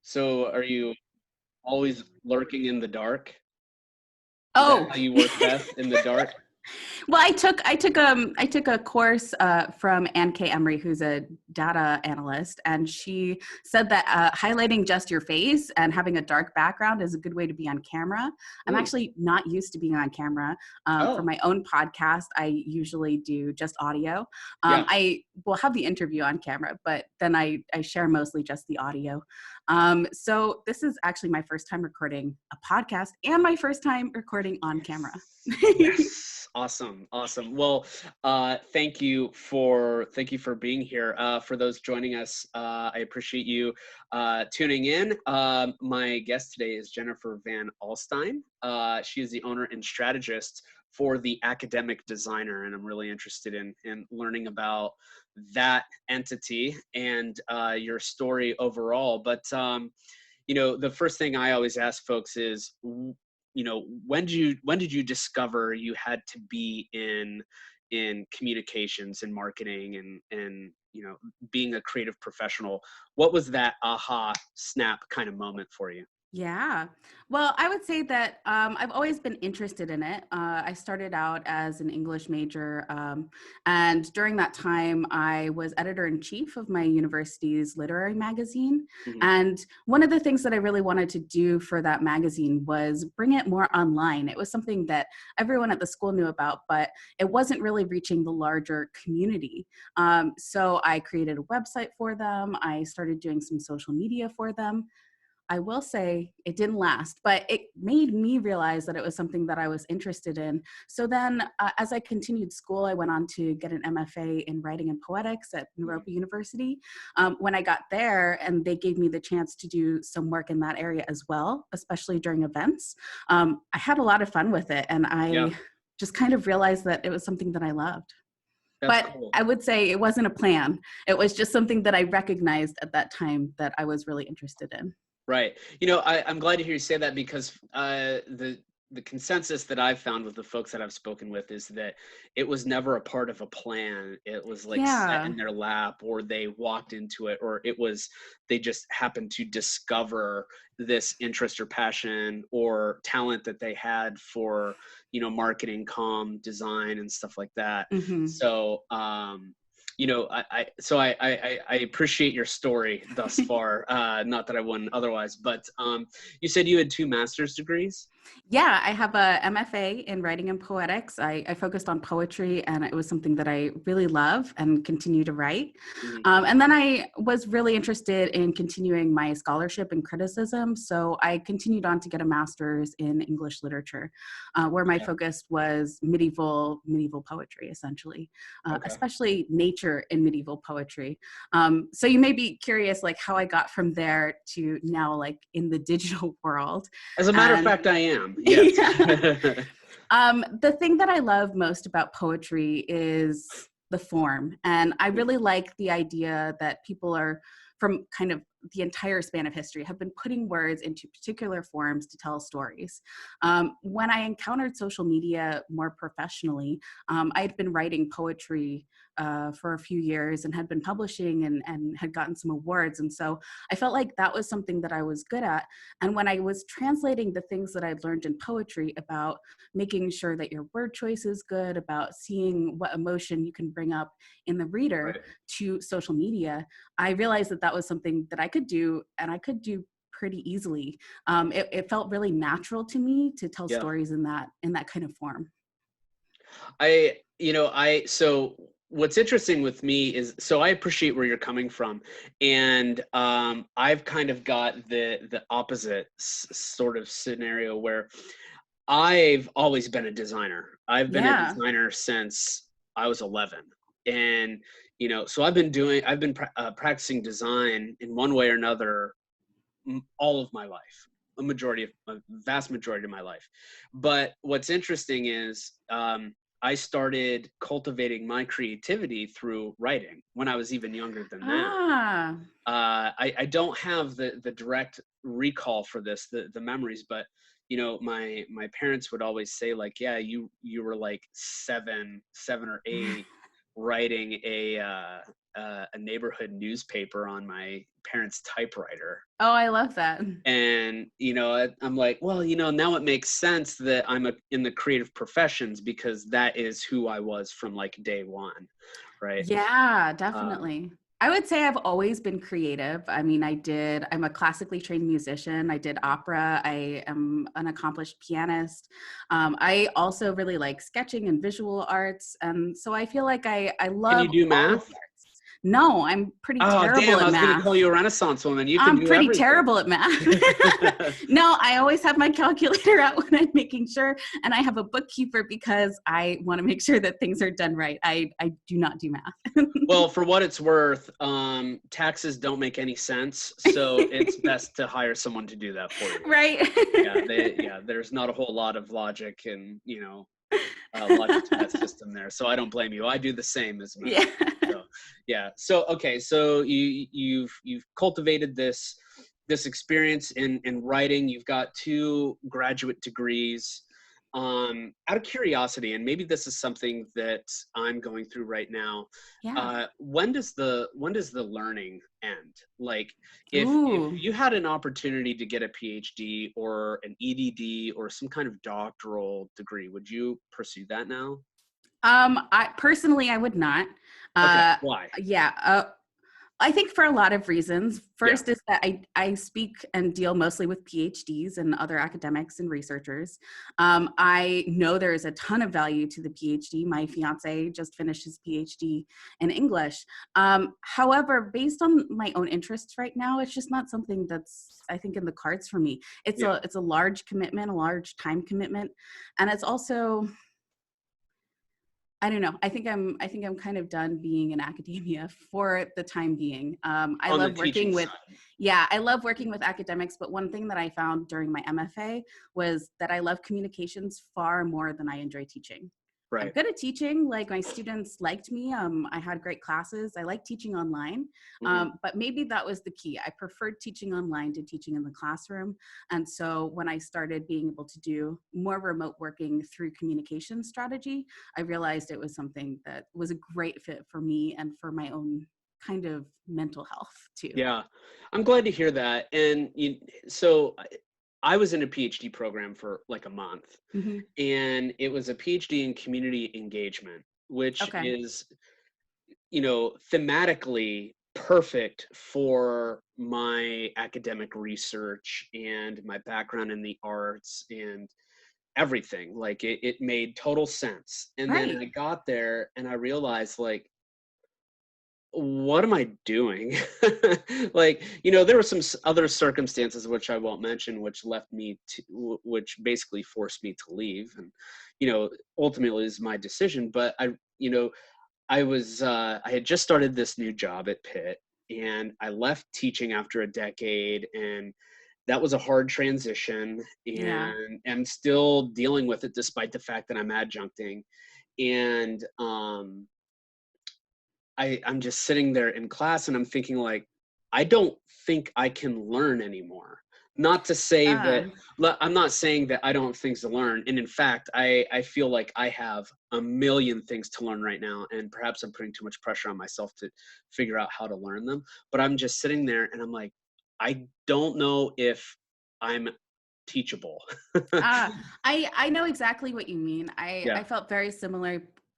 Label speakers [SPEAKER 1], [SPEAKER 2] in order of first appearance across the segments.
[SPEAKER 1] So are you always lurking in the dark? Is that
[SPEAKER 2] Oh,
[SPEAKER 1] how you work best, in the dark?
[SPEAKER 2] well, I took a course from Ann K. Emery, who's a data analyst, and she said that highlighting just your face and having a dark background is a good way to be on camera. I'm
[SPEAKER 1] Hmm.
[SPEAKER 2] actually not used to being on camera. For
[SPEAKER 1] Oh,
[SPEAKER 2] my own podcast, I usually do just audio.
[SPEAKER 1] yeah.
[SPEAKER 2] I will have the interview on camera, but then I share mostly just the audio. So this is actually my first time recording a podcast and my first time recording on camera.
[SPEAKER 1] Yes. Yes. Awesome. Awesome. Well, thank you for being here. For those joining us, I appreciate you tuning in. My guest today is Jennifer Van Alstyne. She is the owner and strategist for the Academic Designer, and I'm really interested in learning about that entity and your story overall. But the first thing I always ask folks is, when did you discover you had to be in communications and marketing and being a creative professional? What was that aha snap kind of moment for you?
[SPEAKER 2] Yeah. Well, I would say that I've always been interested in it. I started out as an English major. And during that time, I was editor in chief of my university's literary magazine.
[SPEAKER 1] Hmm.
[SPEAKER 2] And one of the things that I really wanted to do for that magazine was bring it more online. It was something that everyone at the school knew about, but it wasn't really reaching the larger community. So I created a website for them. I started doing some social media for them. I will say it didn't last, but it made me realize that it was something that I was interested in. So then, as I continued school, I went on to get an MFA in writing and poetics at Europa University. When I got there, and they gave me the chance to do some work in that area as well, especially during events, I had a lot of fun with it. And
[SPEAKER 1] Yeah,
[SPEAKER 2] I just kind of realized that it was something that I loved.
[SPEAKER 1] that's
[SPEAKER 2] But
[SPEAKER 1] cool.
[SPEAKER 2] I would say it wasn't a plan. It was just something that I recognized at that time that I was really interested in.
[SPEAKER 1] Right. I'm glad to hear you say that because the consensus that I've found with the folks that I've spoken with is that it was never a part of a plan. It was like set
[SPEAKER 2] Yeah.
[SPEAKER 1] in their lap, or they walked into it, or they just happened to discover this interest or passion or talent that they had for, marketing, design, and stuff like that.
[SPEAKER 2] Hmm.
[SPEAKER 1] So, I appreciate your story thus far. Not that I wouldn't otherwise, but you said you had two master's degrees.
[SPEAKER 2] Yeah, I have a MFA in writing and poetics. I focused on poetry, and it was something that I really love and continue to write.
[SPEAKER 1] Mhm.
[SPEAKER 2] And then I was really interested in continuing my scholarship in criticism. So I continued on to get a master's in English literature, where my
[SPEAKER 1] Okay.
[SPEAKER 2] focus was medieval poetry, essentially,
[SPEAKER 1] Okay.
[SPEAKER 2] especially nature in medieval poetry. So you may be curious, like how I got from there to now, like in the digital world.
[SPEAKER 1] As a matter of
[SPEAKER 2] And
[SPEAKER 1] fact, I am. Yes.
[SPEAKER 2] yeah. The thing that I love most about poetry is the form. And I really like the idea that people are from kind of the entire span of history have been putting words into particular forms to tell stories. When I encountered social media more professionally, I'd been writing poetry for a few years and had been publishing and had gotten some awards. And so I felt like that was something that I was good at. And when I was translating the things that I'd learned in poetry about making sure that your word choice is good, about seeing what emotion you can bring up in the reader
[SPEAKER 1] Right.
[SPEAKER 2] to social media, I realized that that was something that I could do, and I could do pretty easily. It felt really natural to me to tell
[SPEAKER 1] Yeah.
[SPEAKER 2] stories in that kind of form.
[SPEAKER 1] So what's interesting with me is, so I appreciate where you're coming from. And I've kind of got the opposite sort of scenario where I've always been a designer. I've been a
[SPEAKER 2] Yeah.
[SPEAKER 1] designer since I was 11. And, so I've been practicing design in one way or another all of my life, a vast majority of my life. But what's interesting is I started cultivating my creativity through writing when I was even younger than that.
[SPEAKER 2] Ah.
[SPEAKER 1] I don't have the direct recall for this, the memories, but my parents would always say, like, yeah, you were like seven or eight, writing a neighborhood newspaper on my parents' typewriter.
[SPEAKER 2] Oh, I love that.
[SPEAKER 1] And, I'm like, well, now it makes sense that I'm in the creative professions because that is who I was from like day one. Right.
[SPEAKER 2] Yeah,
[SPEAKER 1] Um,
[SPEAKER 2] definitely. I would say I've always been creative. I mean, I'm a classically trained musician. I did opera. I am an accomplished pianist. I also really like sketching and visual arts. And so I feel like I
[SPEAKER 1] can you
[SPEAKER 2] love
[SPEAKER 1] do
[SPEAKER 2] all of
[SPEAKER 1] math?
[SPEAKER 2] the arts. No, I'm pretty
[SPEAKER 1] Oh,
[SPEAKER 2] terrible
[SPEAKER 1] damn. I
[SPEAKER 2] at
[SPEAKER 1] was going to call
[SPEAKER 2] math.
[SPEAKER 1] you a Renaissance woman. You can
[SPEAKER 2] I'm
[SPEAKER 1] do
[SPEAKER 2] pretty
[SPEAKER 1] everything.
[SPEAKER 2] terrible at math. No, I always have my calculator out when I'm making sure, and I have a bookkeeper because I want to make sure that things are done right. I do not do math.
[SPEAKER 1] Well, for what it's worth, taxes don't make any sense. So it's best to hire someone to do that for you.
[SPEAKER 2] Right.
[SPEAKER 1] There's not a whole lot of logic and, logic to that system there. So I don't blame you. I do the same, as a matter of
[SPEAKER 2] Yeah.
[SPEAKER 1] fact. So yeah. So okay. So you've cultivated this experience in writing. You've got 2 graduate degrees. Out of curiosity, and maybe this is something that I'm going through right now.
[SPEAKER 2] Yeah.
[SPEAKER 1] When does the learning end? Like, if
[SPEAKER 2] Ooh.
[SPEAKER 1] you had an opportunity to get a PhD or an EDD or some kind of doctoral degree, would you pursue that now?
[SPEAKER 2] I personally, I would not.
[SPEAKER 1] Okay,
[SPEAKER 2] Uh,
[SPEAKER 1] why?
[SPEAKER 2] yeah. I think for a lot of reasons.
[SPEAKER 1] Yeah,
[SPEAKER 2] First is that I speak and deal mostly with PhDs and other academics and researchers. I know there is a ton of value to the PhD. My fiance just finished his PhD in English. However, based on my own interests right now, it's just not something that's, I think, in the cards for me.
[SPEAKER 1] yeah,
[SPEAKER 2] It's a large commitment, a large time commitment, and it's also, I don't know. I think I'm kind of done being in academia for the time being. I
[SPEAKER 1] on the
[SPEAKER 2] love
[SPEAKER 1] teaching
[SPEAKER 2] working with,
[SPEAKER 1] side,
[SPEAKER 2] yeah, I love working with academics. But one thing that I found during my MFA was that I love communications far more than I enjoy teaching. I'm
[SPEAKER 1] right?
[SPEAKER 2] good at teaching. Like, my students liked me. I had great classes. I like teaching online.
[SPEAKER 1] Hmm.
[SPEAKER 2] But maybe that was the key. I preferred teaching online to teaching in the classroom. And so when I started being able to do more remote working through communication strategy, I realized it was something that was a great fit for me and for my own kind of mental health too.
[SPEAKER 1] Yeah, I'm glad to hear that. And so I was in a PhD program for like a month,
[SPEAKER 2] Hmm.
[SPEAKER 1] and it was a PhD in community engagement, which
[SPEAKER 2] Okay.
[SPEAKER 1] is, thematically perfect for my academic research and my background in the arts and everything. Like, it made total sense. And then
[SPEAKER 2] Right.
[SPEAKER 1] I got there and I realized, like, what am I doing? Like, there were some other circumstances which I won't mention, which left me to, which basically forced me to leave. And, ultimately is my decision. But I had just started this new job at Pitt, and I left teaching after a decade, and that was a hard transition,
[SPEAKER 2] Yeah.
[SPEAKER 1] and I'm still dealing with it despite the fact that I'm adjuncting. And I'm just sitting there in class and I'm thinking, like, I don't think I can learn anymore. Not to say that
[SPEAKER 2] Uh,
[SPEAKER 1] I'm not saying that I don't have things to learn. And in fact, I feel like I have a million things to learn right now. And perhaps I'm putting too much pressure on myself to figure out how to learn them. But I'm just sitting there and I'm like, I don't know if I'm teachable.
[SPEAKER 2] Uh, I know exactly what you mean.
[SPEAKER 1] Yeah.
[SPEAKER 2] I felt very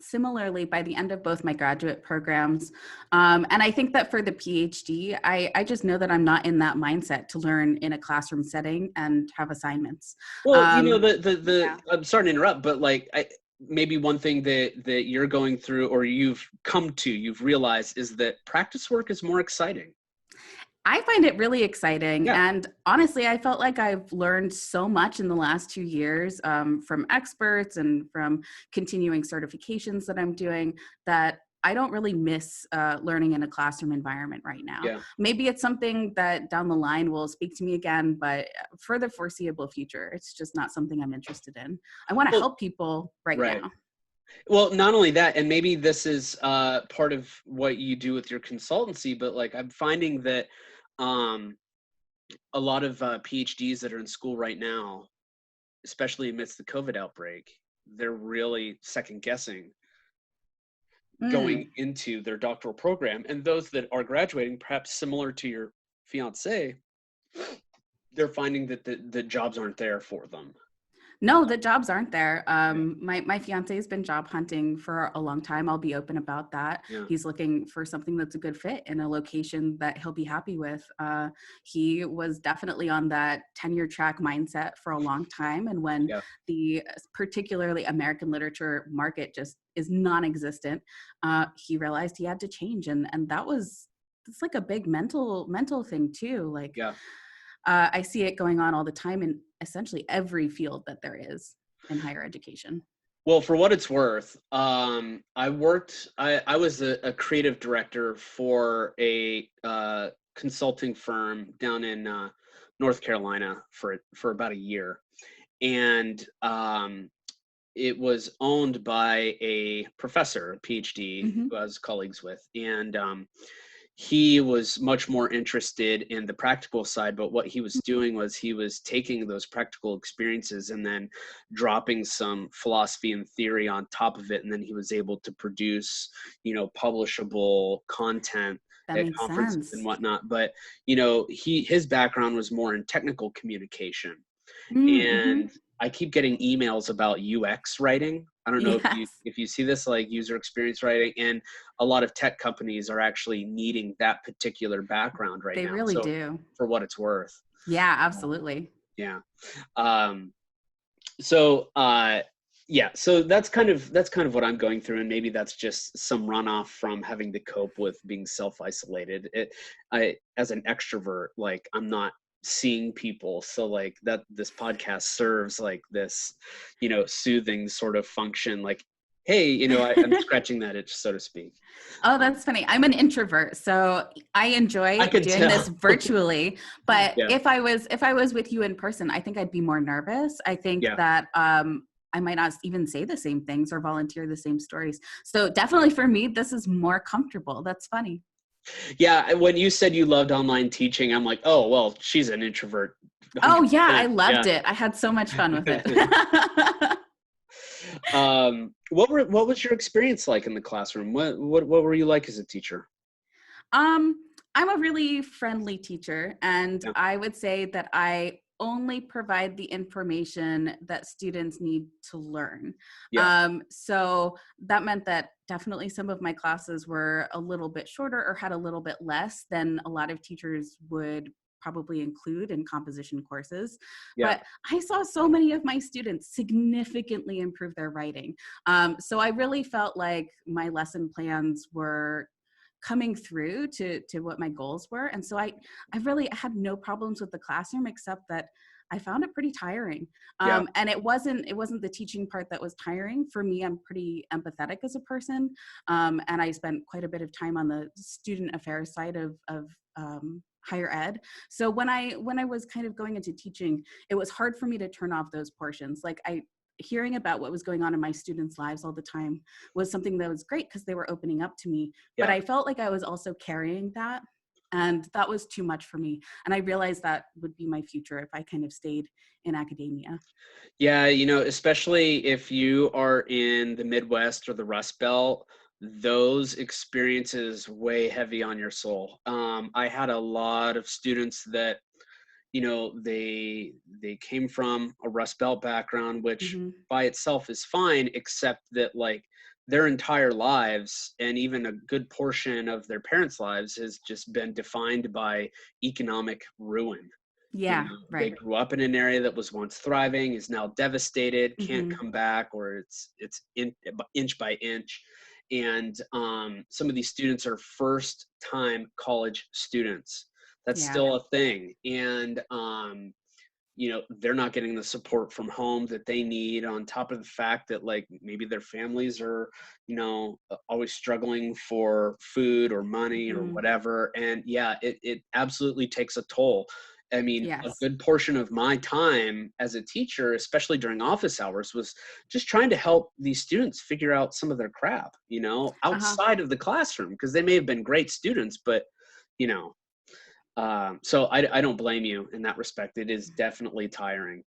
[SPEAKER 2] similarly by the end of both my graduate programs. And I think that for the PhD, I just know that I'm not in that mindset to learn in a classroom setting and have assignments.
[SPEAKER 1] Well,
[SPEAKER 2] Yeah.
[SPEAKER 1] I'm sorry to interrupt, but like, maybe one thing that you're going through or you've realized is that practice work is more exciting.
[SPEAKER 2] I find it really exciting.
[SPEAKER 1] Yeah.
[SPEAKER 2] And honestly, I felt like I've learned so much in the last 2 years, from experts and from continuing certifications that I'm doing, that I don't really miss learning in a classroom environment right now.
[SPEAKER 1] Yeah.
[SPEAKER 2] Maybe it's something that down the line will speak to me again, but for the foreseeable future, it's just not something I'm interested in. I want to
[SPEAKER 1] Well,
[SPEAKER 2] help people right
[SPEAKER 1] right.
[SPEAKER 2] now.
[SPEAKER 1] Well, not only that, and maybe this is part of what you do with your consultancy, but like, I'm finding that um, a lot of PhDs that are in school right now, especially amidst the COVID outbreak, they're really second guessing going
[SPEAKER 2] Mm,
[SPEAKER 1] into their doctoral program. And those that are graduating, perhaps similar to your fiance, they're finding that the jobs aren't there for them.
[SPEAKER 2] No, the jobs aren't there.
[SPEAKER 1] Yeah.
[SPEAKER 2] My fiance has been job hunting for a long time. I'll be open about that.
[SPEAKER 1] Yeah.
[SPEAKER 2] He's looking for something that's a good fit in a location that he'll be happy with. He was definitely on that tenure track mindset for a long time. And when
[SPEAKER 1] Yeah.
[SPEAKER 2] the particularly American literature market just is non-existent, he realized he had to change. And it's like a big mental thing too. Like,
[SPEAKER 1] Yeah.
[SPEAKER 2] I see it going on all the time in essentially every field that there is in higher education.
[SPEAKER 1] Well, for what it's worth, I was a creative director for a consulting firm down in North Carolina for about a year. And it was owned by a professor, a PhD,
[SPEAKER 2] Mm-hmm.
[SPEAKER 1] who I was colleagues with. And he was much more interested in the practical side, but what he was doing was he was taking those practical experiences and then dropping some philosophy and theory on top of it, and then he was able to produce, publishable content
[SPEAKER 2] That
[SPEAKER 1] at
[SPEAKER 2] makes
[SPEAKER 1] conferences and
[SPEAKER 2] sense.
[SPEAKER 1] whatnot. But his background was more in technical communication,
[SPEAKER 2] Mm-hmm.
[SPEAKER 1] and I keep getting emails about UX writing. I don't know
[SPEAKER 2] Yes,
[SPEAKER 1] if you see this, like user experience writing, and a lot of tech companies are actually needing that particular background right
[SPEAKER 2] they
[SPEAKER 1] now.
[SPEAKER 2] really
[SPEAKER 1] So
[SPEAKER 2] do.
[SPEAKER 1] for what it's worth.
[SPEAKER 2] Yeah, absolutely.
[SPEAKER 1] Yeah. Um, so yeah, so that's kind of what I'm going through, and maybe that's just some runoff from having to cope with being self-isolated. I as an extrovert, like I'm not seeing people, so like that this podcast serves like this, soothing sort of function, like, hey, I'm scratching that itch, so to speak.
[SPEAKER 2] Oh, that's funny. I'm an introvert, so I
[SPEAKER 1] I
[SPEAKER 2] enjoy
[SPEAKER 1] could
[SPEAKER 2] doing
[SPEAKER 1] tell.
[SPEAKER 2] this virtually. But
[SPEAKER 1] Yeah,
[SPEAKER 2] if I was with you in person, I think I'd be more nervous. I think
[SPEAKER 1] yeah.
[SPEAKER 2] that I might not even say the same things or volunteer the same stories. So definitely for me, this is more comfortable. That's funny.
[SPEAKER 1] Yeah, when you said you loved online teaching, I'm like, oh, well, she's an introvert,
[SPEAKER 2] Oh yeah, I
[SPEAKER 1] 100%.
[SPEAKER 2] loved
[SPEAKER 1] Yeah.
[SPEAKER 2] it. I had so much fun with it.
[SPEAKER 1] What was your experience like in the classroom? What were you like as a teacher?
[SPEAKER 2] Um, I'm a really friendly teacher, and
[SPEAKER 1] Yeah,
[SPEAKER 2] I would say that I only provide the information that students need to learn.
[SPEAKER 1] yeah,
[SPEAKER 2] So that meant that definitely some of my classes were a little bit shorter or had a little bit less than a lot of teachers would probably include in composition courses.
[SPEAKER 1] yeah,
[SPEAKER 2] But I saw so many of my students significantly improve their writing. So I really felt like my lesson plans were coming through to what my goals were. And so I really had no problems with the classroom, except that I found it pretty tiring.
[SPEAKER 1] yeah,
[SPEAKER 2] And it wasn't the teaching part that was tiring for me. I'm pretty empathetic as a person, and I spent quite a bit of time on the student affairs side of higher ed. So when I was kind of going into teaching, it was hard for me to turn off those portions. Like I hearing about what was going on in my students' lives all the time was something that was great because they were opening up to me. But
[SPEAKER 1] yeah.
[SPEAKER 2] I felt like I was also carrying that. And that was too much for me. And I realized that would be my future if I kind of stayed in academia.
[SPEAKER 1] Yeah, especially if you are in the Midwest or the Rust Belt, those experiences weigh heavy on your soul. I had a lot of students that, they came from a Rust Belt background, which
[SPEAKER 2] Mm-hmm.
[SPEAKER 1] by itself is fine, except that like their entire lives and even a good portion of their parents' lives has just been defined by economic ruin.
[SPEAKER 2] Yeah,
[SPEAKER 1] They
[SPEAKER 2] right.
[SPEAKER 1] grew up in an area that was once thriving, is now devastated, can't
[SPEAKER 2] Mm-hmm.
[SPEAKER 1] come back, or it's inch by inch. And some of these students are first time college students. That's
[SPEAKER 2] Yeah.
[SPEAKER 1] still a thing. And they're not getting the support from home that they need, on top of the fact that like maybe their families are always struggling for food or money or
[SPEAKER 2] Mm-hmm.
[SPEAKER 1] whatever. And yeah, it absolutely takes a toll. I mean, a
[SPEAKER 2] Yes.
[SPEAKER 1] good portion of my time as a teacher, especially during office hours, was just trying to help these students figure out some of their crap,
[SPEAKER 2] Uh-huh.
[SPEAKER 1] outside of the classroom, because they may have been great students, but you know so I don't blame you in that respect. It is definitely tiring.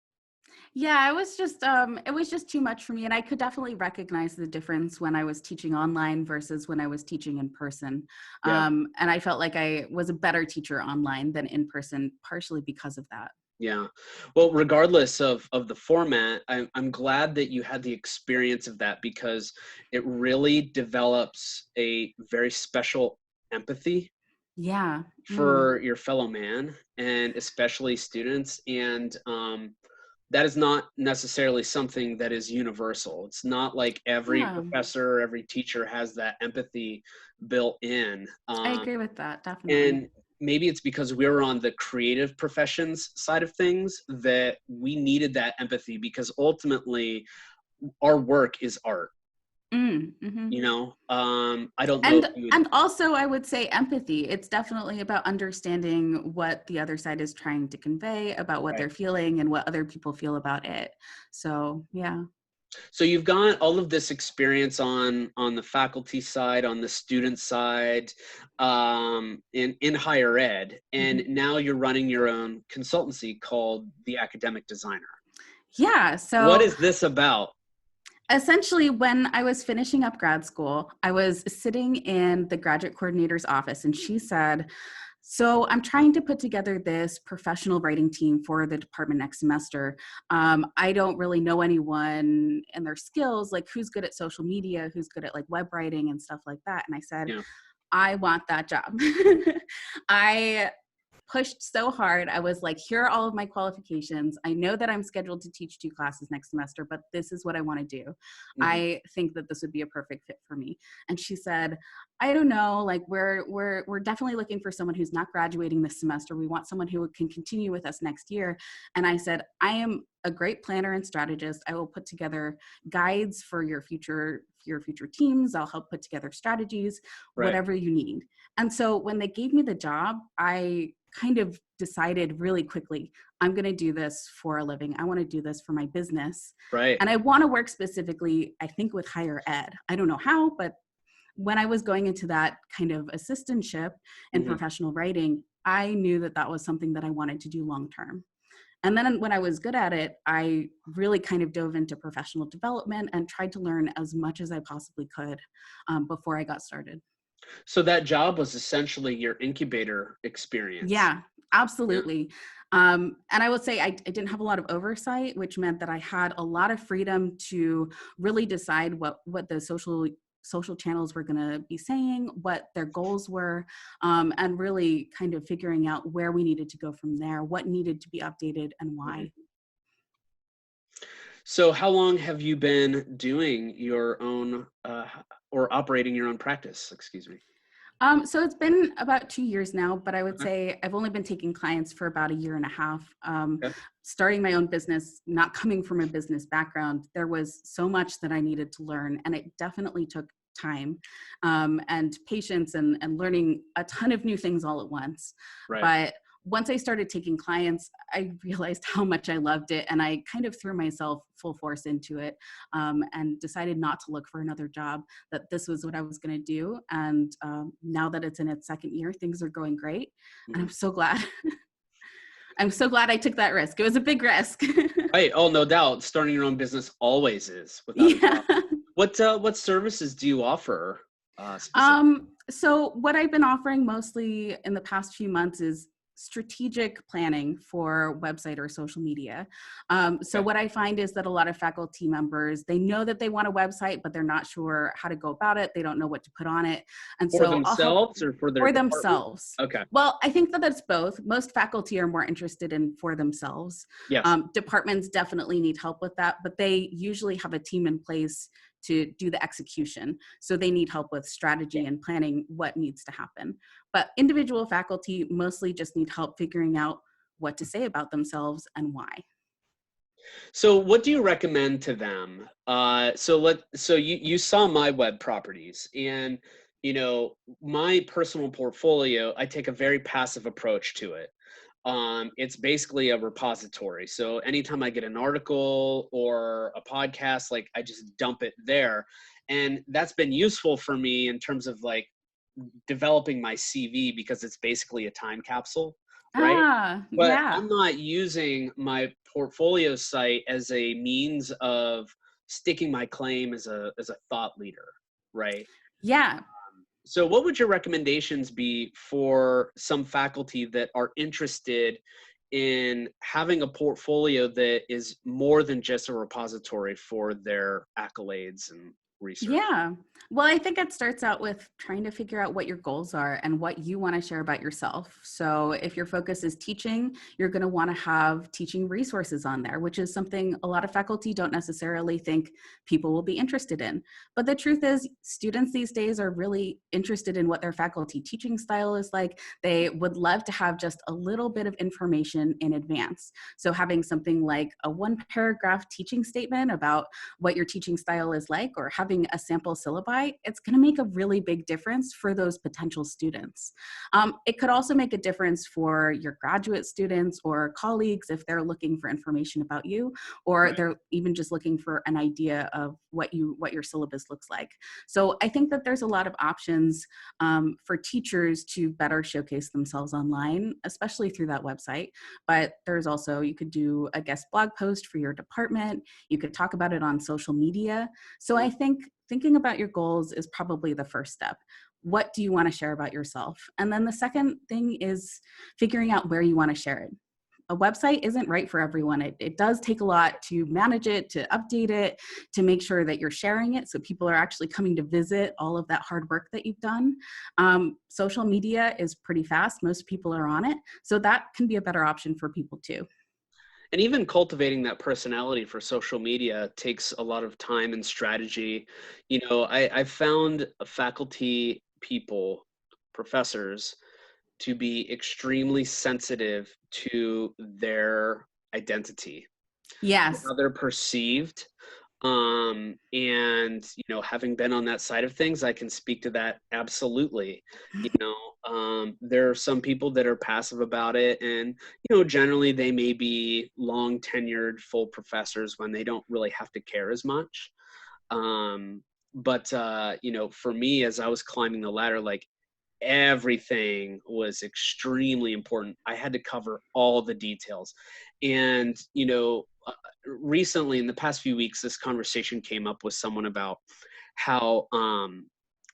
[SPEAKER 2] Yeah, it was just too much for me. And I could definitely recognize the difference when I was teaching online versus when I was teaching in person.
[SPEAKER 1] Yeah.
[SPEAKER 2] And I felt like I was a better teacher online than in person, partially because of that.
[SPEAKER 1] Yeah. Well, regardless of the format, I'm glad that you had the experience of that because it really develops a very special empathy
[SPEAKER 2] Yeah. Mm.
[SPEAKER 1] for your fellow man and especially students. And that is not necessarily something that is universal. It's not like every
[SPEAKER 2] Yeah.
[SPEAKER 1] professor, every teacher has that empathy built in.
[SPEAKER 2] I agree with that, definitely.
[SPEAKER 1] And maybe it's because we were on the creative professions side of things that we needed that empathy because ultimately our work is art.
[SPEAKER 2] Mm, hmm.
[SPEAKER 1] I don't know if you would.
[SPEAKER 2] And also I would say empathy. It's definitely about understanding what the other side is trying to convey, about what
[SPEAKER 1] Right.
[SPEAKER 2] they're feeling and what other people feel about it. So yeah.
[SPEAKER 1] So you've got all of this experience on the faculty side, on the student side, in higher ed, and
[SPEAKER 2] Mhm.
[SPEAKER 1] now you're running your own consultancy called The Academic Designer.
[SPEAKER 2] Yeah.
[SPEAKER 1] What
[SPEAKER 2] So
[SPEAKER 1] is this about?
[SPEAKER 2] essentially, when I was finishing up grad school, I was sitting in the graduate coordinator's office, and she said, so I'm trying to put together this professional writing team for the department next semester. I don't really know anyone and their skills, like who's good at social media, who's good at like web writing and stuff like that. And I said,
[SPEAKER 1] Yeah.
[SPEAKER 2] I want that job. I pushed so hard. I was like, here are all of my qualifications. I know that I'm scheduled to teach 2 classes next semester, but this is what I want to do.
[SPEAKER 1] Mhm.
[SPEAKER 2] I think that this would be a perfect fit for me. And she said, I don't know, like we're definitely looking for someone who's not graduating this semester. We want someone who can continue with us next year. And I said, I am a great planner and strategist. I will put together guides for your future teams. I'll help put together strategies,
[SPEAKER 1] Right.
[SPEAKER 2] whatever you need. And so when they gave me the job, I kind of decided really quickly, I'm going to do this for a living. I want to do this for my business.
[SPEAKER 1] Right.
[SPEAKER 2] And I want to work specifically, I think, with higher ed. I don't know how, but when I was going into that kind of assistantship in
[SPEAKER 1] Mhm.
[SPEAKER 2] professional writing, I knew that that was something that I wanted to do long term. And then when I was good at it, I really kind of dove into professional development and tried to learn as much as I possibly could before I got started.
[SPEAKER 1] So that job was essentially your incubator experience.
[SPEAKER 2] Yeah,
[SPEAKER 1] Yeah.
[SPEAKER 2] absolutely. And I would say I didn't have a lot of oversight, which meant that I had a lot of freedom to really decide what the social channels were going to be saying, what their goals were, and really kind of figuring out where we needed to go from there, what needed to be updated, and
[SPEAKER 1] Mhm.
[SPEAKER 2] why.
[SPEAKER 1] So how long have you been doing your own or operating your own practice? Excuse me.
[SPEAKER 2] So it's been about 2 years now, but I would
[SPEAKER 1] Okay.
[SPEAKER 2] say I've only been taking clients for about a year and a half.
[SPEAKER 1] Okay.
[SPEAKER 2] Starting my own business, not coming from a business background, there was so much that I needed to learn, and it definitely took time and patience and learning a ton of new things all at once.
[SPEAKER 1] Right.
[SPEAKER 2] But once I started taking clients, I realized how much I loved it, and I kind of threw myself full force into it and decided not to look for another job, that this was what I was going to do. And now that it's in its second year, things are going great. And I'm
[SPEAKER 1] Mhm.
[SPEAKER 2] so glad. I'm so glad I took that risk. It was a big risk.
[SPEAKER 1] Right. Oh, no doubt. Starting your own business always is, without a
[SPEAKER 2] Yeah.
[SPEAKER 1] doubt. What services do you offer specifically?
[SPEAKER 2] So what I've been offering mostly in the past few months is strategic planning for website or social media. So
[SPEAKER 1] Okay.
[SPEAKER 2] what I find is that a lot of faculty members, they know that they want a website, but they're not sure how to go about it. They don't know what to put on it. And
[SPEAKER 1] For
[SPEAKER 2] so I'll help
[SPEAKER 1] themselves or for their
[SPEAKER 2] for
[SPEAKER 1] department?
[SPEAKER 2] themselves.
[SPEAKER 1] Okay.
[SPEAKER 2] Well, I think that it's both. Most faculty are more interested in for themselves.
[SPEAKER 1] Yes.
[SPEAKER 2] Departments definitely need help with that, but they usually have a team in place to do the execution. So they need help with
[SPEAKER 1] Yeah.
[SPEAKER 2] strategy and planning what needs to happen. But individual faculty mostly just need help figuring out what to say about themselves and why.
[SPEAKER 1] So what do you recommend to them? So you saw my web properties and my personal portfolio, I take a very passive approach to it. It's basically a repository. So anytime I get an article or a podcast, like I just dump it there. And that's been useful for me in terms of like developing my CV because it's basically a time capsule right? But
[SPEAKER 2] Yeah.
[SPEAKER 1] I'm not using my portfolio site as a means of sticking my claim as a thought leader, right?
[SPEAKER 2] Yeah.
[SPEAKER 1] So what would your recommendations be for some faculty that are interested in having a portfolio that is more than just a repository for their accolades and research?
[SPEAKER 2] Yeah. Well, I think it starts out with trying to figure out what your goals are and what you want to share about yourself. So, if your focus is teaching, you're going to want to have teaching resources on there, which is something a lot of faculty don't necessarily think people will be interested in. But the truth is, students these days are really interested in what their faculty teaching style is like. They would love to have just a little bit of information in advance. So, having something like a one paragraph teaching statement about what your teaching style is like, or having a sample syllabi, it's going to make a really big difference for those potential students. It could also make a difference for your graduate students or colleagues if they're looking for information about you, or
[SPEAKER 1] Right.
[SPEAKER 2] they're even just looking for an idea of what your syllabus looks like. So I think that there's a lot of options for teachers to better showcase themselves online, especially through that website. But there's also, you could do a guest blog post for your department. You could talk about it on social media. So I think thinking about your goals is probably the first step. What do you want to share about yourself? And then the second thing is figuring out where you want to share it. A website isn't right for everyone. It does take a lot to manage it, to update it, to make sure that you're sharing it so people are actually coming to visit all of that hard work that you've done. Social media is pretty fast. Most people are on it. So that can be a better option for people too.
[SPEAKER 1] And even cultivating that personality for social media takes a lot of time and strategy. I found faculty people, professors, to be extremely sensitive to their identity,
[SPEAKER 2] Yes.
[SPEAKER 1] how they're perceived. And having been on that side of things, I can speak to that absolutely. There are some people that are passive about it, and generally they may be long tenured full professors when they don't really have to care as much. But for me, as I was climbing the ladder, like, everything was extremely important. I had to cover all the details. And, recently in the past few weeks, this conversation came up with someone about how,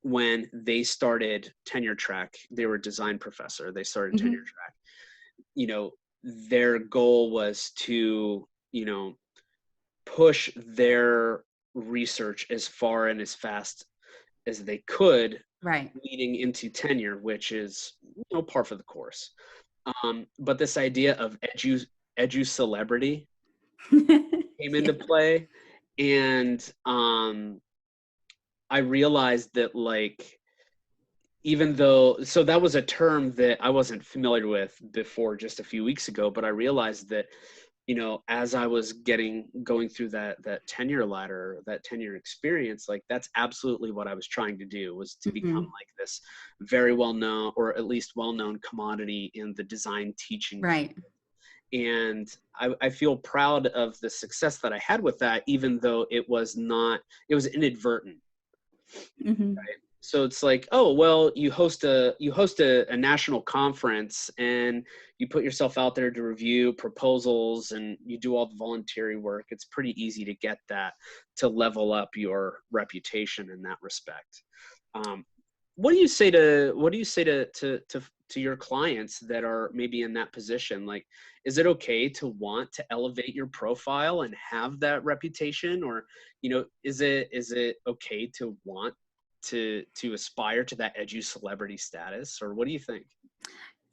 [SPEAKER 1] when they started tenure track, they were a design professor, they started tenure
[SPEAKER 2] Mhm.
[SPEAKER 1] track, you know, their goal was to, push their research as far and as fast as they could
[SPEAKER 2] Right.
[SPEAKER 1] leading into tenure, which is par for the course. But this idea of edu celebrity came
[SPEAKER 2] Yeah.
[SPEAKER 1] into play, and I realized that, like, even though, so that was a term that I wasn't familiar with before just a few weeks ago, but I realized that as I was going through that tenure ladder, that tenure experience, like, that's absolutely what I was trying to do, was to become
[SPEAKER 2] Mhm.
[SPEAKER 1] like this very well known, or at least well known, commodity in the design teaching
[SPEAKER 2] Right.
[SPEAKER 1] field. And I feel proud of the success that I had with that, even though it was inadvertent.
[SPEAKER 2] Mhm.
[SPEAKER 1] So it's like, oh, well, you host a national conference, and you put yourself out there to review proposals, and you do all the voluntary work. It's pretty easy to get that, to level up your reputation in that respect. Um, what do you say to your clients that are maybe in that position? Like, is it okay to want to elevate your profile and have that reputation, or is it okay to want to aspire to that edu celebrity status, or what do you think?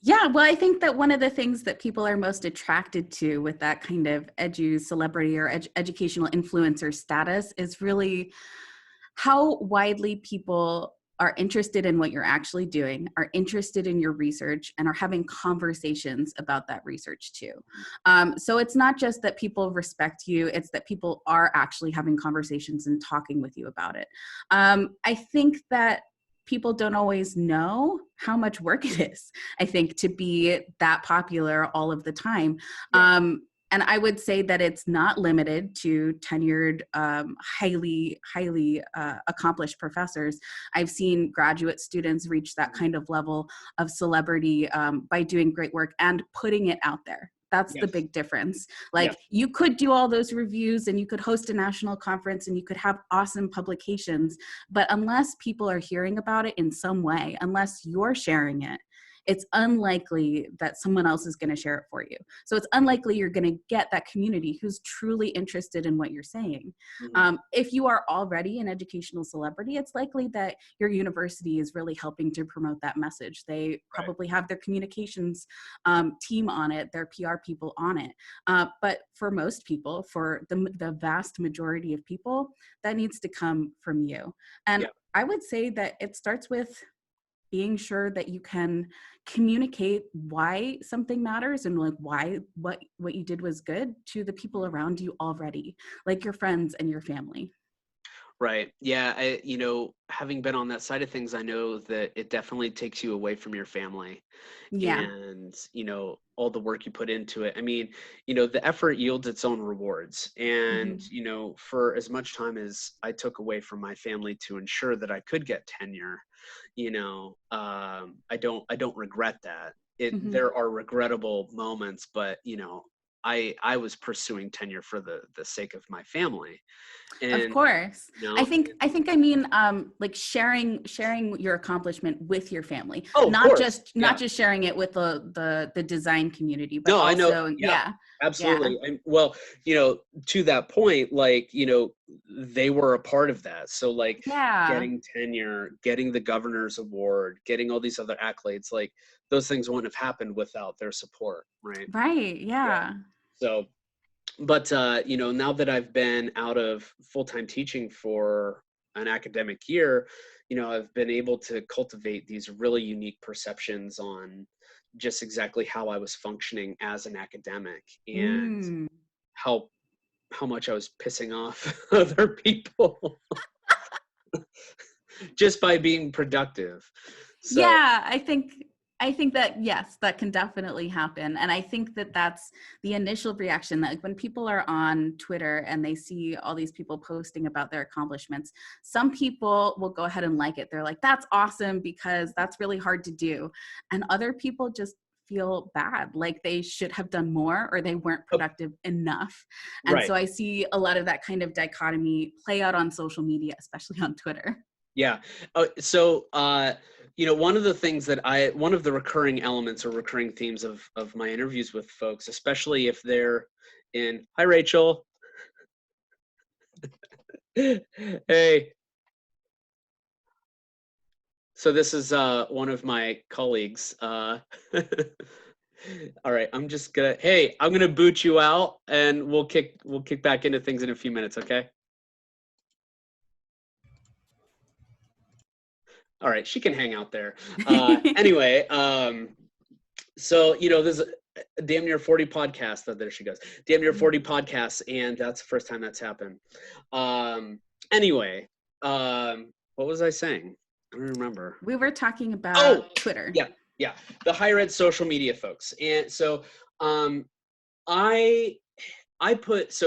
[SPEAKER 2] Yeah, well, I think that one of the things that people are most attracted to with that kind of edu celebrity or educational influencer status is really how widely people are interested in what you're actually doing, are interested in your research, and are having conversations about that research too. So it's not just that people respect you, it's that people are actually having conversations and talking with you about it. I think that people don't always know how much work it is, I think, to be that popular all of the time.
[SPEAKER 1] Yeah.
[SPEAKER 2] And I would say that it's not limited to tenured, highly accomplished professors. I've seen graduate students reach that kind of level of celebrity by doing great work and putting it out there. That's the
[SPEAKER 1] Yes.
[SPEAKER 2] big difference.
[SPEAKER 1] Yes.
[SPEAKER 2] Like, you could do all those reviews and you could host a national conference and you could have awesome publications, but unless people are hearing about it in some way, unless you're sharing it, it's unlikely that someone else is going to share it for you. So it's unlikely you're going to get that community who's truly interested in what you're saying.
[SPEAKER 1] Mhm.
[SPEAKER 2] If you are already an educational celebrity, it's likely that your university is really helping to promote that message. They
[SPEAKER 1] Right.
[SPEAKER 2] probably have their communications team on it, their PR people on it. But for most people, for the vast majority of people, that needs to come from you. And
[SPEAKER 1] Yeah.
[SPEAKER 2] I would say that it starts with being sure that you can communicate why something matters and like why what you did was good to the people around you already, like your friends and your family.
[SPEAKER 1] Right. Yeah. Having been on that side of things, I know that it definitely takes you away from your family
[SPEAKER 2] Yeah.
[SPEAKER 1] and, all the work you put into it. I mean, the effort yields its own rewards. And,
[SPEAKER 2] Hmm.
[SPEAKER 1] for as much time as I took away from my family to ensure that I could get tenure, I don't regret that.
[SPEAKER 2] Hmm.
[SPEAKER 1] There are regrettable moments, but, I was pursuing tenure for the sake of my family.
[SPEAKER 2] Of
[SPEAKER 1] And,
[SPEAKER 2] course.
[SPEAKER 1] you
[SPEAKER 2] I
[SPEAKER 1] know,
[SPEAKER 2] think I think I mean like sharing your accomplishment with your family,
[SPEAKER 1] oh, of course.
[SPEAKER 2] not
[SPEAKER 1] Yeah.
[SPEAKER 2] just sharing it with the design community, but
[SPEAKER 1] No, I know.
[SPEAKER 2] also
[SPEAKER 1] Yeah,
[SPEAKER 2] yeah,
[SPEAKER 1] absolutely. And well, to that point, like, they were a part of that. So like
[SPEAKER 2] yeah,
[SPEAKER 1] getting tenure, getting the governor's award, getting all these other accolades, like those things wouldn't have happened without their support, right?
[SPEAKER 2] right,
[SPEAKER 1] Yeah.
[SPEAKER 2] yeah.
[SPEAKER 1] So, but now that I've been out of full-time teaching for an academic year, I've been able to cultivate these really unique perceptions on just exactly how I was functioning as an academic and
[SPEAKER 2] Mm.
[SPEAKER 1] how how much I was pissing off other people just by being productive. So,
[SPEAKER 2] Yeah, I think that yes, that can definitely happen. And I think that that's the initial reaction, that like when people are on Twitter and they see all these people posting about their accomplishments, some people will go ahead and like it. They're like, that's awesome because that's really hard to do. And other people just feel bad, like they should have done more or they weren't
[SPEAKER 1] oh,
[SPEAKER 2] productive enough. And
[SPEAKER 1] right.
[SPEAKER 2] so I see a lot of that kind of dichotomy play out on social media, especially on Twitter.
[SPEAKER 1] Yeah. One of the recurring elements or recurring themes of my interviews with folks, especially if they're in, hi, Rachel. Hey. So this is one of my colleagues. All right, I'm gonna boot you out and we'll kick back into things in a few minutes, okay? All right, she can hang out there. Anyway, so there's a damn near 40 podcasts. There she goes. Damn near 40 podcasts, and that's the first time that's happened. Anyway, what was I saying? I don't remember.
[SPEAKER 2] We were talking
[SPEAKER 1] Oh,
[SPEAKER 2] about Twitter.
[SPEAKER 1] yeah, yeah, the higher ed social media folks. And so um, I put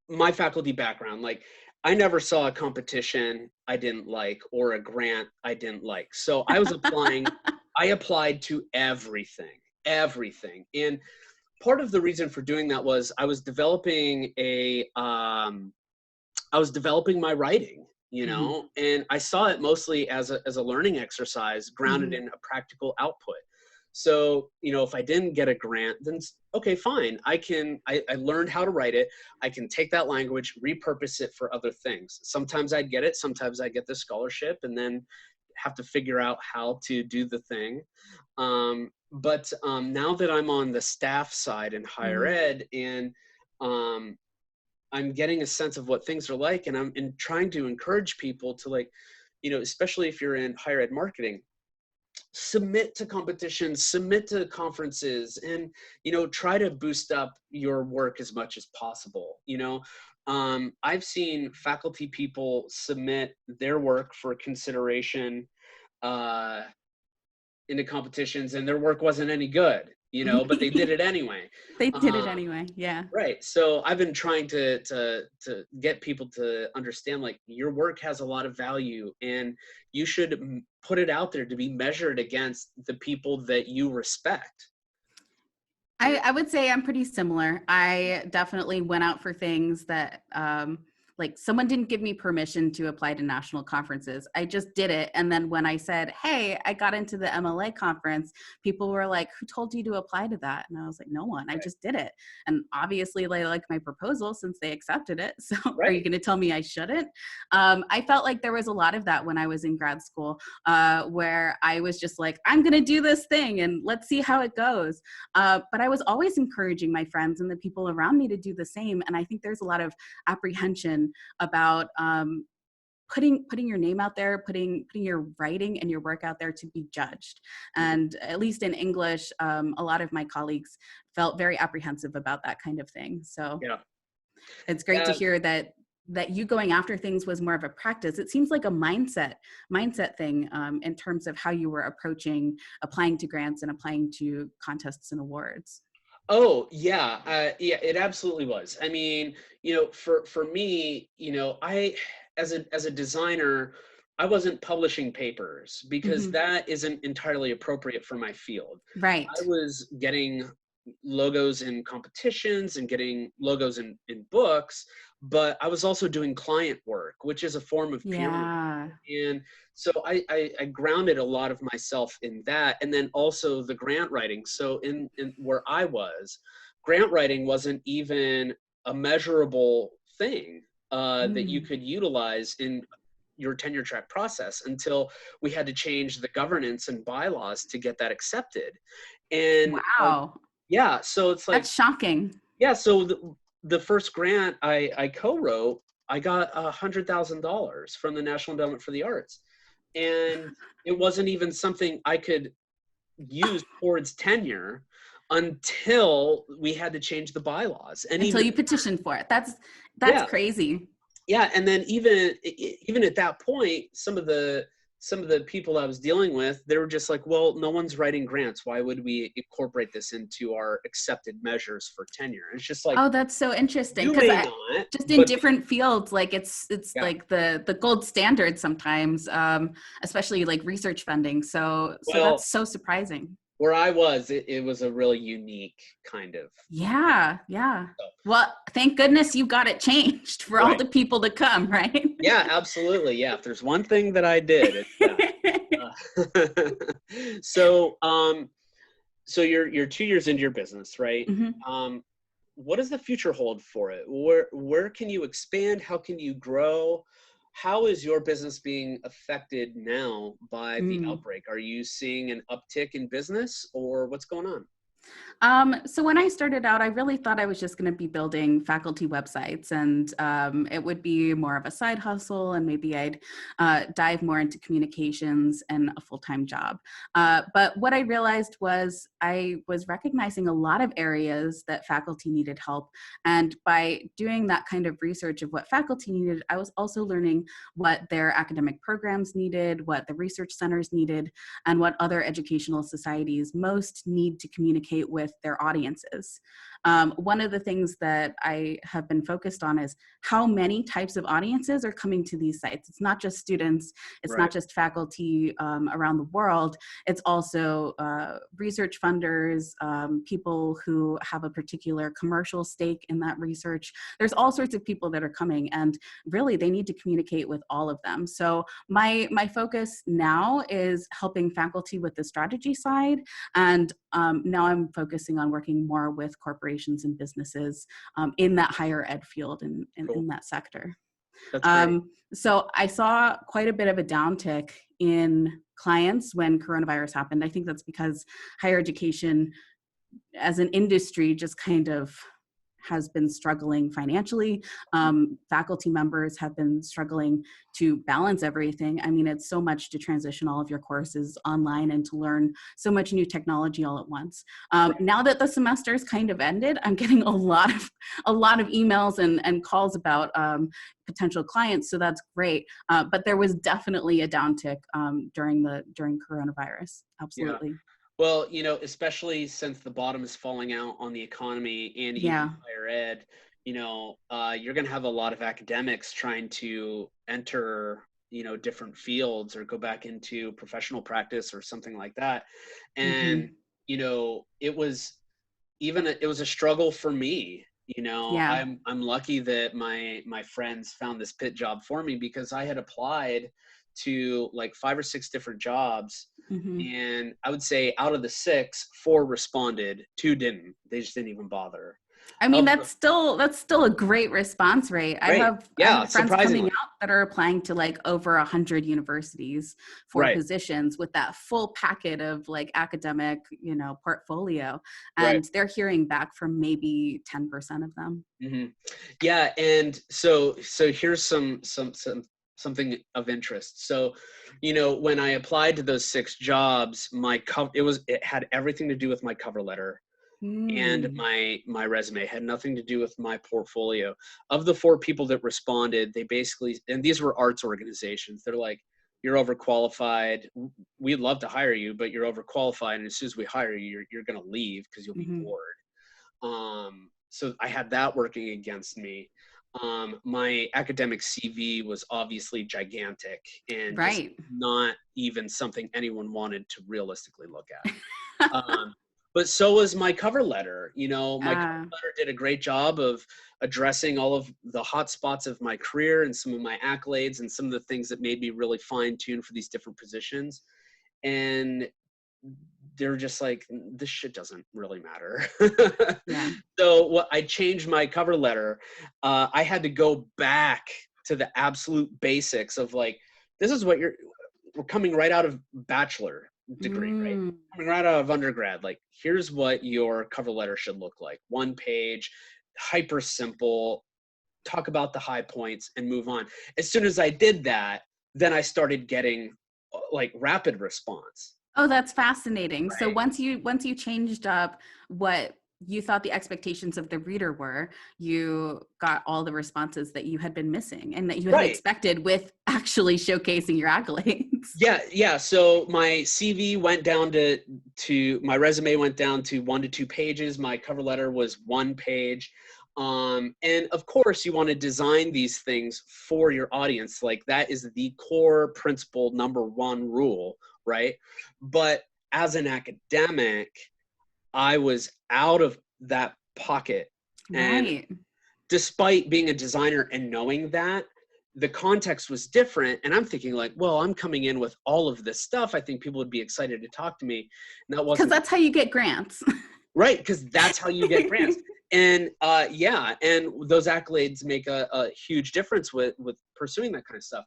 [SPEAKER 1] my faculty background, like I never saw a competition I didn't like or a grant I didn't like. So I applied to everything. And part of the reason for doing that was I was developing my writing,
[SPEAKER 2] Hmm.
[SPEAKER 1] and I saw it mostly as a learning exercise grounded
[SPEAKER 2] Hmm.
[SPEAKER 1] in a practical output. So, if I didn't get a grant, then okay, fine. I learned how to write it. I can take that language, repurpose it for other things. Sometimes I'd get it, sometimes I get the scholarship and then have to figure out how to do the thing. But now that I'm on the staff side in higher
[SPEAKER 2] Hmm.
[SPEAKER 1] ed and um, I'm getting a sense of what things are like, and I'm trying to encourage people to, like, especially if you're in higher ed marketing, submit to competitions, submit to conferences, and try to boost up your work as much as possible. I've seen faculty people submit their work for consideration uh, into competitions, and their work wasn't any good. but they did it anyway.
[SPEAKER 2] They did it
[SPEAKER 1] Um,
[SPEAKER 2] anyway. Yeah.
[SPEAKER 1] Right. So I've been trying to get people to understand, like, your work has a lot of value, and you should put it out there to be measured against the people that you respect.
[SPEAKER 2] I would say I'm pretty similar. I definitely went out for things that, like, someone didn't give me permission to apply to national conferences. I just did it. And then when I said, hey, I got into the MLA conference, people were like, who told you to apply to that? And I was like, no one, I
[SPEAKER 1] Right.
[SPEAKER 2] just did it. And obviously they liked my proposal since they accepted it. So are you
[SPEAKER 1] Right.
[SPEAKER 2] going to tell me I shouldn't? I felt like there was a lot of that when I was in grad school, where I was just like, I'm going to do this thing and let's see how it goes. But I was always encouraging my friends and the people around me to do the same. And I think there's a lot of apprehension about putting your name out there, putting your writing and your work out there to be judged.
[SPEAKER 1] Mhm.
[SPEAKER 2] And at least in English, a lot of my colleagues felt very apprehensive about that kind of thing. So
[SPEAKER 1] Yeah.
[SPEAKER 2] it's great to
[SPEAKER 1] Yeah.
[SPEAKER 2] hear that you going after things was more of a practice. It seems like a mindset thing, in terms of how you were approaching applying to grants and applying to contests and awards.
[SPEAKER 1] Oh, yeah. Yeah, it absolutely was. I mean, for me, as a designer, I wasn't publishing papers because
[SPEAKER 2] Hmm.
[SPEAKER 1] that isn't entirely appropriate for my field.
[SPEAKER 2] Right.
[SPEAKER 1] I was getting logos in competitions and getting logos in books, but I was also doing client work, which is a form of peer review.
[SPEAKER 2] Yeah.
[SPEAKER 1] And so I grounded a lot of myself in that, and then also the grant writing. So in where I was, grant writing wasn't even a measurable thing that you
[SPEAKER 2] Mm.
[SPEAKER 1] could utilize in your tenure track process until we had to change the governance and bylaws to get that accepted. And
[SPEAKER 2] Wow.
[SPEAKER 1] yeah, so it's like,
[SPEAKER 2] That's shocking.
[SPEAKER 1] yeah, so the first grant I co-wrote, I got $100,000 from the National Endowment for the Arts. And it wasn't even something I could use towards tenure until we had to change the bylaws. And
[SPEAKER 2] Until
[SPEAKER 1] even,
[SPEAKER 2] you petition for it. That's
[SPEAKER 1] yeah,
[SPEAKER 2] crazy.
[SPEAKER 1] yeah, and then even at that point, some of the people I was dealing with, they were just like, well, no one's writing grants, why would we incorporate this into our accepted measures for tenure? And it's just like,
[SPEAKER 2] Oh, that's so interesting.
[SPEAKER 1] you
[SPEAKER 2] Because
[SPEAKER 1] may
[SPEAKER 2] I
[SPEAKER 1] not,
[SPEAKER 2] just in
[SPEAKER 1] but
[SPEAKER 2] different fields, like it's
[SPEAKER 1] yeah.
[SPEAKER 2] like the gold standard sometimes, especially like research funding. So
[SPEAKER 1] Well,
[SPEAKER 2] that's so surprising.
[SPEAKER 1] where I was, it was a really unique kind of
[SPEAKER 2] Yeah, yeah.
[SPEAKER 1] stuff.
[SPEAKER 2] Well, thank goodness you got it changed for all
[SPEAKER 1] Right.
[SPEAKER 2] the people to come, right?
[SPEAKER 1] Yeah, absolutely. Yeah, if there's one thing that I did, it's that. So, so you're 2 years into your business, right?
[SPEAKER 2] Mhm.
[SPEAKER 1] Um, what does the future hold for it? Where can you expand? How can you grow? How is your business being affected now by the
[SPEAKER 2] Mm.
[SPEAKER 1] outbreak? Are you seeing an uptick in business, or what's going on?
[SPEAKER 2] So when I started out, I really thought I was just going to be building faculty websites, and it would be more of a side hustle, and maybe I'd dive more into communications and a full-time job. But what I realized was I was recognizing a lot of areas that faculty needed help, and by doing that kind of research of what faculty needed, I was also learning what their academic programs needed, what the research centers needed, and what other educational societies most need to communicate with their audiences. One of the things that I have been focused on is how many types of audiences are coming to these sites. It's not just students, it's not
[SPEAKER 1] Right.
[SPEAKER 2] just faculty around the world, it's also research funders, people who have a particular commercial stake in that research. There's all sorts of people that are coming, and really they need to communicate with all of them. So my focus now is helping faculty with the strategy side, and now I'm focusing on working more with corporations and businesses in that higher ed field and in
[SPEAKER 1] Cool.
[SPEAKER 2] that sector.
[SPEAKER 1] That's great.
[SPEAKER 2] So I saw quite a bit of a downtick in clients when coronavirus happened. I think that's because higher education as an industry just kind of has been struggling financially. Faculty members have been struggling to balance everything. I mean, it's so much to transition all of your courses online and to learn so much new technology all at once.
[SPEAKER 1] Right.
[SPEAKER 2] Now that the semester's kind of ended, I'm getting a lot of emails and calls about potential clients. So that's great. But there was definitely a downtick during coronavirus.
[SPEAKER 1] Yeah.
[SPEAKER 2] Absolutely.
[SPEAKER 1] Well, especially since the bottom is falling out on the economy and even
[SPEAKER 2] Yeah.
[SPEAKER 1] higher ed, you're going to have a lot of academics trying to enter, different fields or go back into professional practice or something like that. And,
[SPEAKER 2] Hmm.
[SPEAKER 1] it was a struggle for me.
[SPEAKER 2] Yeah.
[SPEAKER 1] I'm lucky that my friends found this pit job for me, because I had applied to like 5 or 6 different jobs,
[SPEAKER 2] Hmm.
[SPEAKER 1] and I would say out of the 6, 4 responded, 2 didn't. They just didn't even bother.
[SPEAKER 2] I mean,
[SPEAKER 1] Of
[SPEAKER 2] that's still a great response rate. I
[SPEAKER 1] Right.
[SPEAKER 2] have I
[SPEAKER 1] Yeah,
[SPEAKER 2] have friends coming
[SPEAKER 1] surprisingly.
[SPEAKER 2] out that are applying to like over 100 universities for
[SPEAKER 1] Right.
[SPEAKER 2] positions with that full packet of like academic, portfolio,
[SPEAKER 1] Right.
[SPEAKER 2] and they're hearing back from maybe 10% of them.
[SPEAKER 1] hmm Yeah, and so here's something of interest. So, when I applied to those 6 jobs, it had everything to do with my cover letter and
[SPEAKER 2] Mm.
[SPEAKER 1] my resume. It had nothing to do with my portfolio. Of the 4 people that responded, they basically, and these were arts organizations, they're like, "You're overqualified. We'd love to hire you, but you're overqualified, and as soon as we hire you, you're going to leave because you'll be
[SPEAKER 2] Hmm.
[SPEAKER 1] bored." So I had that working against me. My academic CV was obviously gigantic and just
[SPEAKER 2] Right.
[SPEAKER 1] not even something anyone wanted to realistically look at. But so was my cover letter. My cover
[SPEAKER 2] uh,
[SPEAKER 1] letter did a great job of addressing all of the hot spots of my career and some of my accolades and some of the things that made me really fine tuned for these different positions. And they're just like, this shit doesn't really matter.
[SPEAKER 2] yeah.
[SPEAKER 1] So what I changed my cover letter. I had to go back to the absolute basics of like, this is what we're coming right out of bachelor degree, right?
[SPEAKER 2] Mm.
[SPEAKER 1] Coming right out of undergrad. Like, here's what your cover letter should look like. 1 page, hyper simple, talk about the high points and move on. As soon as I did that, then I started getting like rapid response.
[SPEAKER 2] Oh, that's fascinating. So
[SPEAKER 1] Right.
[SPEAKER 2] once you changed up what you thought the expectations of the reader were, you got all the responses that you had been missing and that you had
[SPEAKER 1] Right.
[SPEAKER 2] expected with actually showcasing your accolades.
[SPEAKER 1] Yeah. So my CV went down to my resume went down to 1 to 2 pages. My cover letter was 1 page. And of course, you want to design these things for your audience. Like, that is the core principle, number 1 rule, right? But as an academic, I was out of that pocket. And
[SPEAKER 2] Right.
[SPEAKER 1] despite being a designer and knowing that, the context was different. And I'm thinking like, well, I'm coming in with all of this stuff. I think people would be excited to talk to me. And that
[SPEAKER 2] Because
[SPEAKER 1] wasn't
[SPEAKER 2] that's how you get grants.
[SPEAKER 1] right, because that's how you get grants. And yeah, and those accolades make a huge difference with pursuing that kind of stuff.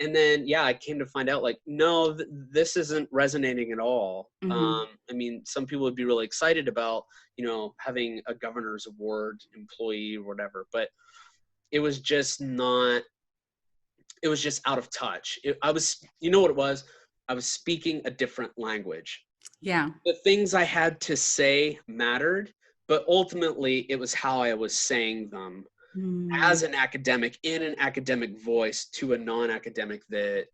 [SPEAKER 1] And then, yeah, I came to find out like, no, this isn't resonating at all.
[SPEAKER 2] Hmm.
[SPEAKER 1] I mean, some people would be really excited about, having a governor's award employee or whatever, but it was just not, it was just out of touch. You know what it was? I was speaking a different language.
[SPEAKER 2] Yeah.
[SPEAKER 1] The things I had to say mattered, but ultimately it was how I was saying them as
[SPEAKER 2] Mm.
[SPEAKER 1] an academic in an academic voice to a non-academic that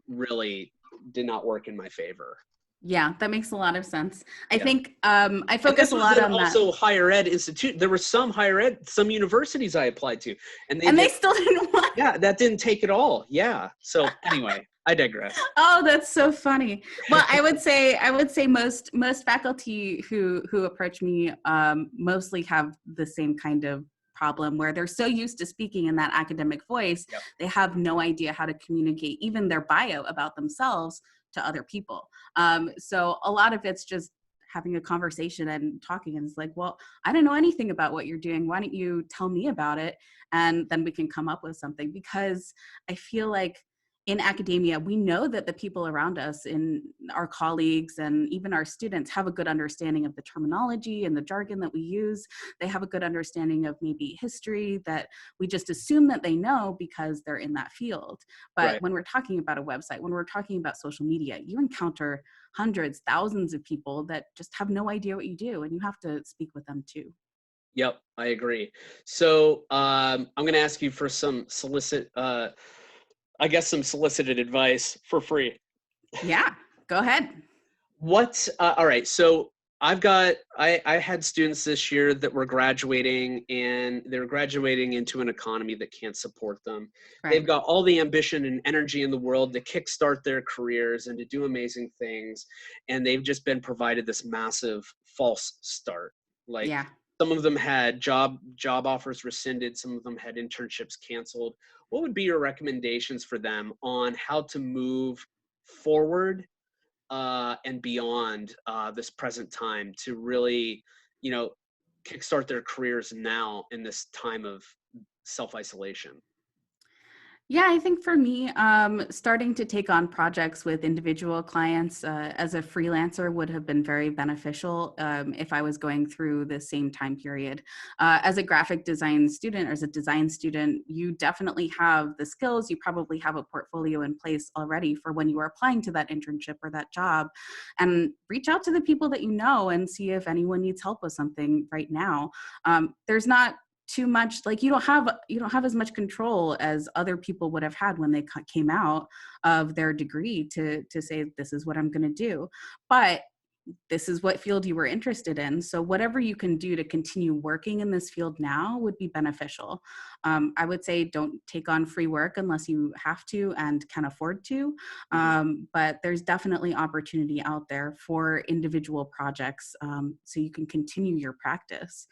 [SPEAKER 1] really did not work in my favor.
[SPEAKER 2] Yeah, that makes a lot of sense. I
[SPEAKER 1] Yeah.
[SPEAKER 2] think I
[SPEAKER 1] And
[SPEAKER 2] focus
[SPEAKER 1] this
[SPEAKER 2] a
[SPEAKER 1] was
[SPEAKER 2] lot
[SPEAKER 1] an
[SPEAKER 2] on that.
[SPEAKER 1] also higher ed institute. There were some universities I applied to, and they
[SPEAKER 2] And they
[SPEAKER 1] did,
[SPEAKER 2] still didn't want.
[SPEAKER 1] yeah, that didn't take it all. Yeah. So anyway, I digress.
[SPEAKER 2] Oh, that's so funny. Well, I would say most faculty who approach me mostly have the same kind of problem where they're so used to speaking in that academic voice,
[SPEAKER 1] Yep.
[SPEAKER 2] they have no idea how to communicate even their bio about themselves to other people. So a lot of it's just having a conversation and talking, and it's like, well, I don't know anything about what you're doing. Why don't you tell me about it? And then we can come up with something, because I feel like in academia, we know that the people around us, in our colleagues and even our students, have a good understanding of the terminology and the jargon that we use. They have a good understanding of maybe history that we just assume that they know because they're in that field. But
[SPEAKER 1] Right.
[SPEAKER 2] when we're talking about a website, when we're talking about social media, you encounter hundreds, thousands of people that just have no idea what you do, and you have to speak with them too.
[SPEAKER 1] Yep, I agree. So I'm going to ask you for I guess some solicited advice for free.
[SPEAKER 2] Yeah, go ahead.
[SPEAKER 1] All right. So I had students this year that were graduating, and they're graduating into an economy that can't support them. They've
[SPEAKER 2] Right.
[SPEAKER 1] got all the ambition and energy in the world to kickstart their careers and to do amazing things. And they've just been provided this massive false start. Like,
[SPEAKER 2] Yeah.
[SPEAKER 1] some of them had job offers rescinded, some of them had internships canceled. What would be your recommendations for them on how to move forward and beyond this present time to really, you know, kickstart their careers now in this time of self-isolation?
[SPEAKER 2] Yeah, I think for me, starting to take on projects with individual clients as a freelancer would have been very beneficial if I was going through the same time period. As a graphic design student or as a design student, you definitely have the skills. You probably have a portfolio in place already for when you are applying to that internship or that job. And reach out to the people that you know and see if anyone needs help with something right now. There's not too much, like, you don't have as much control as other people would have had when they came out of their degree to say this is what I'm going to do, but this is what field you were interested in. So whatever you can do to continue working in this field now would be beneficial. I would say don't take on free work unless you have to and can afford to.
[SPEAKER 1] Mhm.
[SPEAKER 2] But there's definitely opportunity out there for individual projects, so you can continue your practice.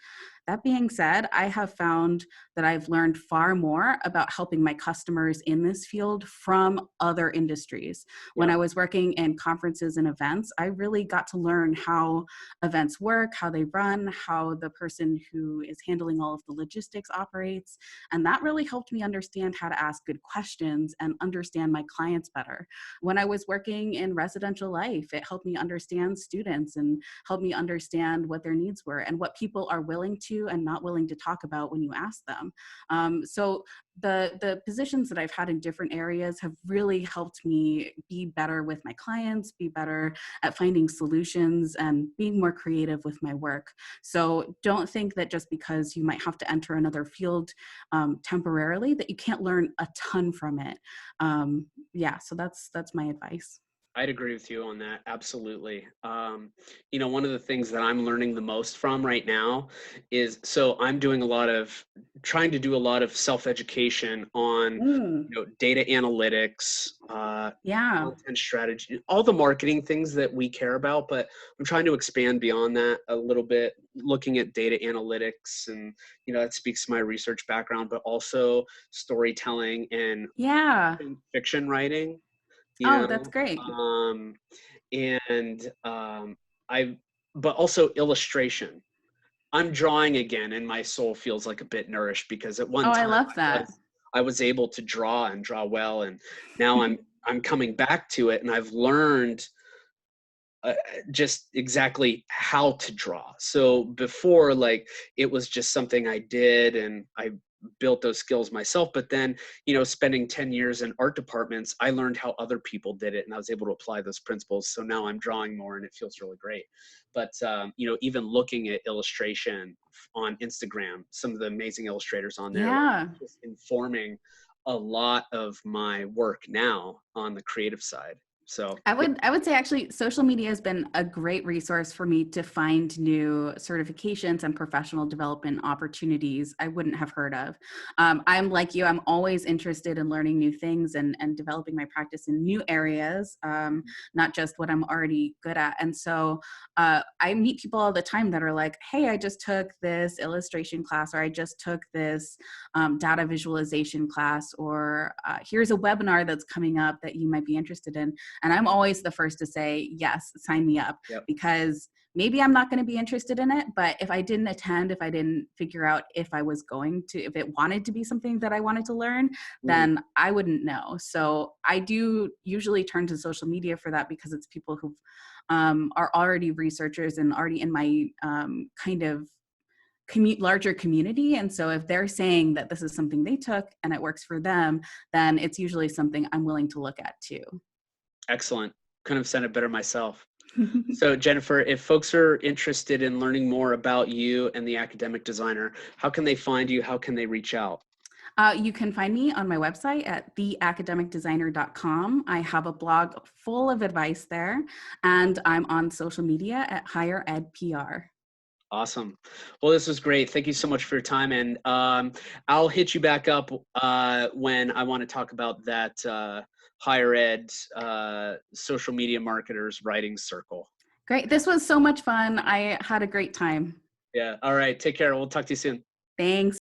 [SPEAKER 2] That being said, I have found that I've learned far more about helping my customers in this field from other industries. When
[SPEAKER 1] Yep.
[SPEAKER 2] I was working in conferences and events, I really got to learn how events work, how they run, how the person who is handling all of the logistics operates. And that really helped me understand how to ask good questions and understand my clients better. When I was working in residential life, it helped me understand students and helped me understand what their needs were and what people are willing to and not willing to talk about when you ask them. So the positions that I've had in different areas have really helped me be better with my clients, be better at finding solutions, and being more creative with my work. So don't think that just because you might have to enter another field temporarily that you can't learn a ton from it. Yeah, so that's my advice.
[SPEAKER 1] I'd agree with you on that. Absolutely. One of the things that I'm learning the most from right now is, so I'm doing trying to do a lot of self-education on,
[SPEAKER 2] Mm,
[SPEAKER 1] data analytics,
[SPEAKER 2] yeah.
[SPEAKER 1] content strategy, all the marketing things that we care about. But I'm trying to expand beyond that a little bit, looking at data analytics, and that speaks to my research background, but also storytelling and
[SPEAKER 2] Yeah.
[SPEAKER 1] fiction writing you
[SPEAKER 2] Oh, that's
[SPEAKER 1] know
[SPEAKER 2] great.
[SPEAKER 1] um and I but also illustration. I'm drawing again, and my soul feels like a bit nourished, because at one
[SPEAKER 2] Oh, I
[SPEAKER 1] time
[SPEAKER 2] love
[SPEAKER 1] i
[SPEAKER 2] that.
[SPEAKER 1] was i was able to draw and draw well, and now I'm coming back to it, and I've learned just exactly how to draw. So before, like, it was just something I did, and I built those skills myself. But then, spending 10 years in art departments, I learned how other people did it, and I was able to apply those principles. So now I'm drawing more, and it feels really great. But, even looking at illustration on Instagram, some of the amazing illustrators on there, like,
[SPEAKER 2] Yeah.
[SPEAKER 1] just informing a lot of my work now on the creative side. So
[SPEAKER 2] I would say actually social media has been a great resource for me to find new certifications and professional development opportunities I wouldn't have heard of. I'm like you, I'm always interested in learning new things and developing my practice in new areas, not just what I'm already good at. And so I meet people all the time that are like, hey, I just took this illustration class, or I just took this data visualization class, or here's a webinar that's coming up that you might be interested in. And I'm always the first to say, yes, sign me up,
[SPEAKER 1] yep.
[SPEAKER 2] because maybe I'm not going to be interested in it, but if I didn't attend, if I didn't figure out if I was going to, if it wanted to be something that I wanted to learn,
[SPEAKER 1] Mhm.
[SPEAKER 2] then I wouldn't know. So I do usually turn to social media for that, because it's people who are already researchers and already in my kind of larger community. And so if they're saying that this is something they took and it works for them, then it's usually something I'm willing to look at too.
[SPEAKER 1] Excellent. Couldn't have said it better myself. So, Jennifer, if folks are interested in learning more about you and the academic designer, how can they find you? How can they reach out?
[SPEAKER 2] You can find me on my website at theacademicdesigner.com. I have a blog full of advice there, and I'm on social media at Higher Ed PR.
[SPEAKER 1] Awesome. Well, this was great. Thank you so much for your time. And I'll hit you back up when I want to talk about that higher ed social media marketers writing circle.
[SPEAKER 2] Great. This was so much fun. I had a great time.
[SPEAKER 1] Yeah. All right. Take care. We'll talk to you soon.
[SPEAKER 2] Thanks.